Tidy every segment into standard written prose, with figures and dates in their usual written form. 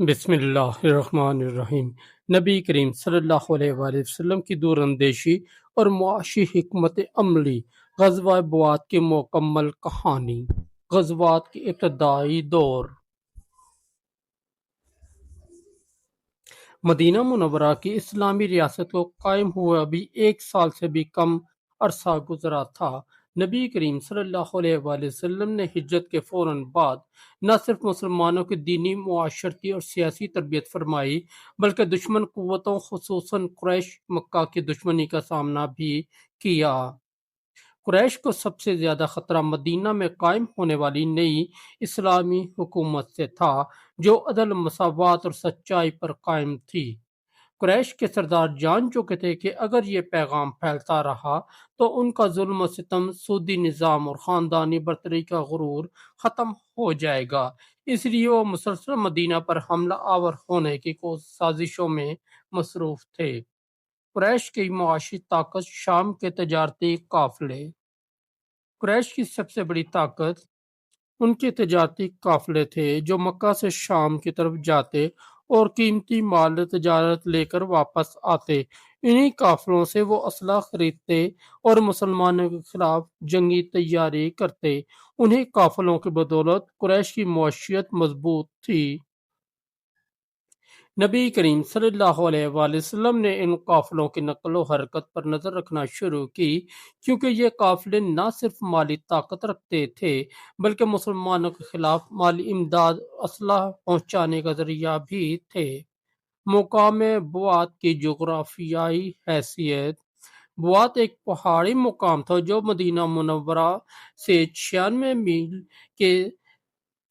بسم اللہ الرحمن الرحیم۔ نبی کریم صلی اللہ علیہ وآلہ وسلم کی دور اندیشی اور معاشی حکمت عملی۔ غزوہ بوات کی مکمل کہانی۔ غزوات کے ابتدائی دور۔ مدینہ منورہ کی اسلامی ریاست کو قائم ہوئے ابھی 1 سال سے بھی کم عرصہ گزرا تھا۔ نبی کریم صلی اللہ علیہ وآلہ وسلم نے ہجرت کے فوراً بعد نہ صرف مسلمانوں کی دینی، معاشرتی اور سیاسی تربیت فرمائی، بلکہ دشمن قوتوں خصوصاً قریش مکہ کی دشمنی کا سامنا بھی کیا۔ قریش کو سب سے زیادہ خطرہ مدینہ میں قائم ہونے والی نئی اسلامی حکومت سے تھا، جو عدل، مساوات اور سچائی پر قائم تھی۔ قریش کے سردار جان چکے تھے کہ اگر یہ پیغام پھیلتا رہا تو ان کا ظلم و ستم، سودی نظام اور خاندانی برتری کا غرور ختم ہو جائے گا۔ اس لیے وہ مسلسل مدینہ پر حملہ آور ہونے کی سازشوں میں مصروف تھے۔ قریش کی معاشی طاقت، شام کے تجارتی قافلے۔ قریش کی سب سے بڑی طاقت ان کے تجارتی قافلے تھے جو مکہ سے شام کی طرف جاتے اور قیمتی مال تجارت لے کر واپس آتے۔ انہی قافلوں سے وہ اسلحہ خریدتے اور مسلمانوں کے خلاف جنگی تیاری کرتے۔ انہی قافلوں کی بدولت قریش کی معیشت مضبوط تھی۔ نبی کریم صلی اللہ علیہ وآلہ وسلم نے ان قافلوں کی نقل و حرکت پر نظر رکھنا شروع کی، کیونکہ یہ قافلے نہ صرف مالی طاقت رکھتے تھے بلکہ مسلمانوں کے خلاف مالی امداد، اسلحہ پہنچانے کا ذریعہ بھی تھے۔ مقام بوات کی جغرافیائی حیثیت۔ بوات ایک پہاڑی مقام تھا جو مدینہ منورہ سے 96 میل کے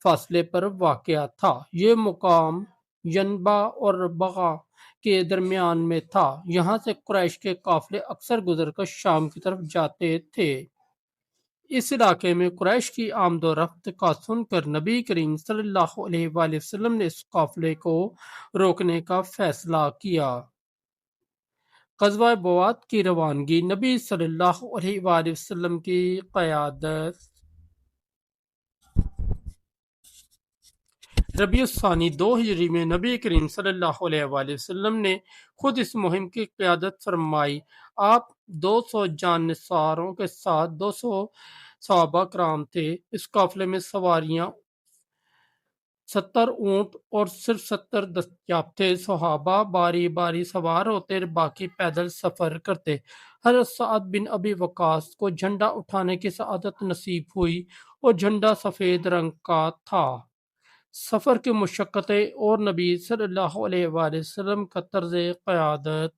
فاصلے پر واقع تھا۔ یہ مقام ینبع اور بغا کے درمیان میں تھا۔ یہاں سے قریش کے قافلے اکثر گزر کر شام کی طرف جاتے تھے۔ اس علاقے میں قریش کی آمد و رفت کا سن کر نبی کریم صلی اللہ علیہ وآلہ وسلم نے اس قافلے کو روکنے کا فیصلہ کیا۔ غزوہ بوات کی روانگی۔ نبی صلی اللہ علیہ وآلہ وسلم کی قیادت۔ ربیع الثانی 2 ہجری میں نبی کریم صلی اللہ علیہ وآلہ وسلم نے خود اس مہم کی قیادت فرمائی۔ آپ 200 جانصاروں کے ساتھ 200 صحابہ کرام تھے۔ اس قافلے میں سواریاں 70 اونٹ اور صرف 70 دستیاب تھے۔ صحابہ باری باری سوار ہوتے، باقی پیدل سفر کرتے۔ حضرت سعد بن ابی وقاص کو جھنڈا اٹھانے کی سعادت نصیب ہوئی اور جھنڈا سفید رنگ کا تھا۔ سفر کی مشقتیں اور نبی صلی اللہ علیہ وآلہ وسلم کا طرز قیادت۔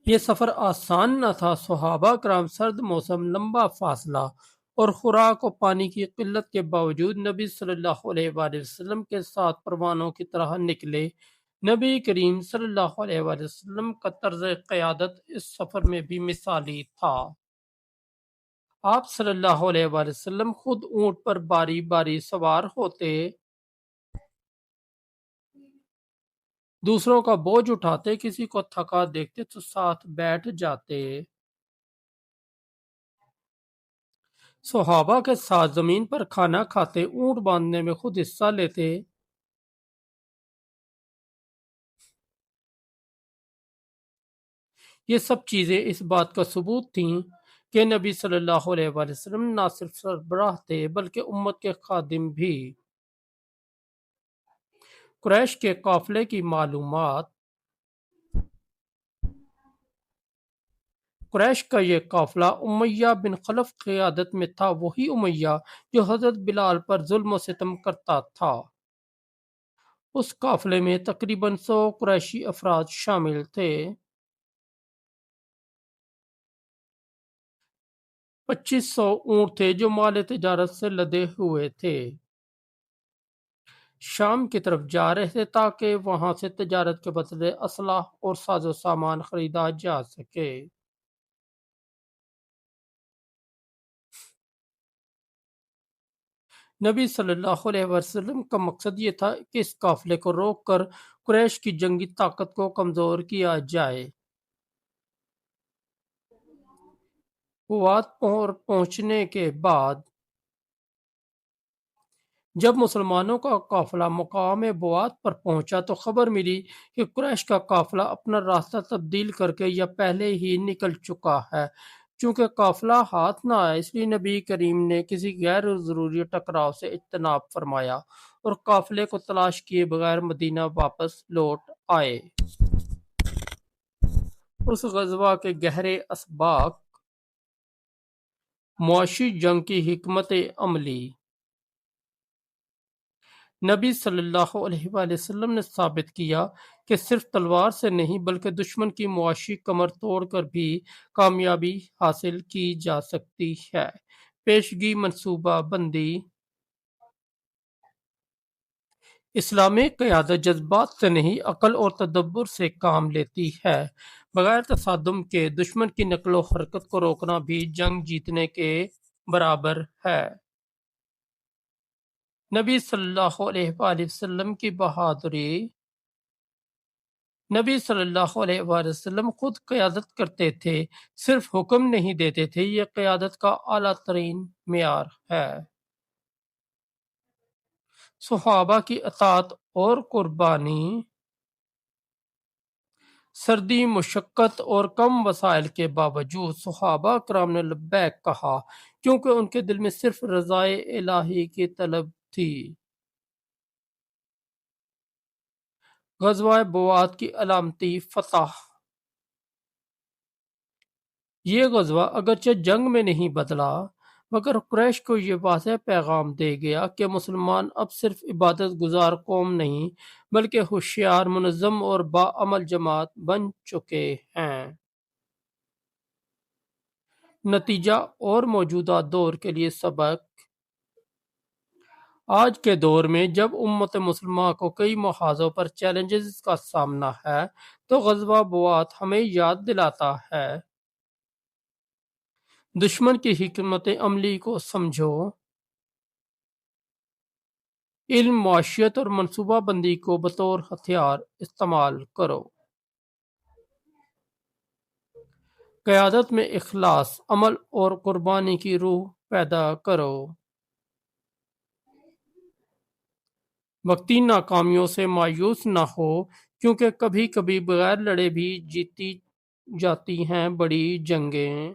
یہ سفر آسان نہ تھا۔ صحابہ کرام سرد موسم، لمبا فاصلہ اور خوراک و پانی کی قلت کے باوجود نبی صلی اللہ علیہ وآلہ وسلم کے ساتھ پروانوں کی طرح نکلے۔ نبی کریم صلی اللہ علیہ وآلہ وسلم کا طرز قیادت اس سفر میں بھی مثالی تھا۔ آپ صلی اللہ علیہ وآلہ وسلم خود اونٹ پر باری باری سوار ہوتے، دوسروں کا بوجھ اٹھاتے، کسی کو تھکا دیکھتے تو ساتھ بیٹھ جاتے۔ صحابہ کے ساتھ زمین پر کھانا کھاتے، اونٹ باندھنے میں خود حصہ لیتے۔ یہ سب چیزیں اس بات کا ثبوت تھیں کہ نبی صلی اللہ علیہ وآلہ وسلم نہ صرف سربراہ تھے بلکہ امت کے خادم بھی۔ قریش کے قافلے کی معلومات۔ قریش کا یہ قافلہ امیہ بن خلف کی قیادت میں تھا، وہی امیہ جو حضرت بلال پر ظلم و ستم کرتا تھا۔ اس قافلے میں تقریباً 100 قریشی افراد شامل تھے۔ 2500 اونٹ تھے جو مال تجارت سے لدے ہوئے تھے۔ شام کی طرف جا رہے تھے تاکہ وہاں سے تجارت کے بدلے اسلحہ اور ساز و سامان خریدا جا سکے۔ نبی صلی اللہ علیہ وسلم کا مقصد یہ تھا کہ اس قافلے کو روک کر قریش کی جنگی طاقت کو کمزور کیا جائے۔ بوات پہنچنے کے بعد جب مسلمانوں کا قافلہ مقام بوات پر پہنچا تو خبر ملی کہ قریش کا قافلہ اپنا راستہ تبدیل کر کے یا پہلے ہی نکل چکا ہے۔ چونکہ قافلہ ہاتھ نہ آیا، اس لیے نبی کریم نے کسی غیر ضروری ٹکراؤ سے اجتناب فرمایا اور قافلے کو تلاش کیے بغیر مدینہ واپس لوٹ آئے۔ اس غزوہ کے گہرے اسباق: معاشی جنگ کی حکمت عملی۔ نبی صلی اللہ علیہ وآلہ وسلم نے ثابت کیا کہ صرف تلوار سے نہیں بلکہ دشمن کی معاشی کمر توڑ کر بھی کامیابی حاصل کی جا سکتی ہے۔ پیشگی منصوبہ بندی: اسلامی قیادت جذبات سے نہیں، عقل اور تدبر سے کام لیتی ہے۔ بغیر تصادم کے دشمن کی نقل و حرکت کو روکنا بھی جنگ جیتنے کے برابر ہے۔ نبی صلی اللہ علیہ وآلہ وسلم کی بہادری: نبی صلی اللہ علیہ وآلہ وسلم خود قیادت کرتے تھے، صرف حکم نہیں دیتے تھے۔ یہ قیادت کا اعلیٰ ترین معیار ہے۔ صحابہ کی اطاعت اور قربانی: سردی، مشقت اور کم وسائل کے باوجود صحابہ کرام نے لبیک کہا، کیونکہ ان کے دل میں صرف رضائے الہی کی طلب تھی۔ غزوہ بوات کی علامتی فتح: یہ غزوہ اگرچہ جنگ میں نہیں بدلا، مگر قریش کو یہ واضح پیغام دے گیا کہ مسلمان اب صرف عبادت گزار قوم نہیں بلکہ ہوشیار، منظم اور باعمل جماعت بن چکے ہیں۔ نتیجہ اور موجودہ دور کے لیے سبق: آج کے دور میں جب امت مسلمہ کو کئی محاذوں پر چیلنجز کا سامنا ہے تو غزوہ بوات ہمیں یاد دلاتا ہے: دشمن کی حکمت عملی کو سمجھو، علم، معاشیت اور منصوبہ بندی کو بطور ہتھیار استعمال کرو، قیادت میں اخلاص، عمل اور قربانی کی روح پیدا کرو، وقتی ناکامیوں سے مایوس نہ ہو، کیونکہ کبھی کبھی بغیر لڑے بھی جیتی جاتی ہیں بڑی جنگیں۔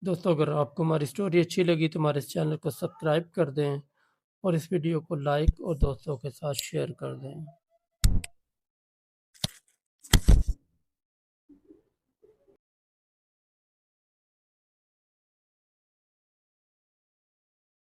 دوستو، اگر آپ کو ہماری سٹوری اچھی لگی تو ہمارے اس چینل کو سبسکرائب کر دیں اور اس ویڈیو کو لائک اور دوستوں کے ساتھ شیئر کر دیں۔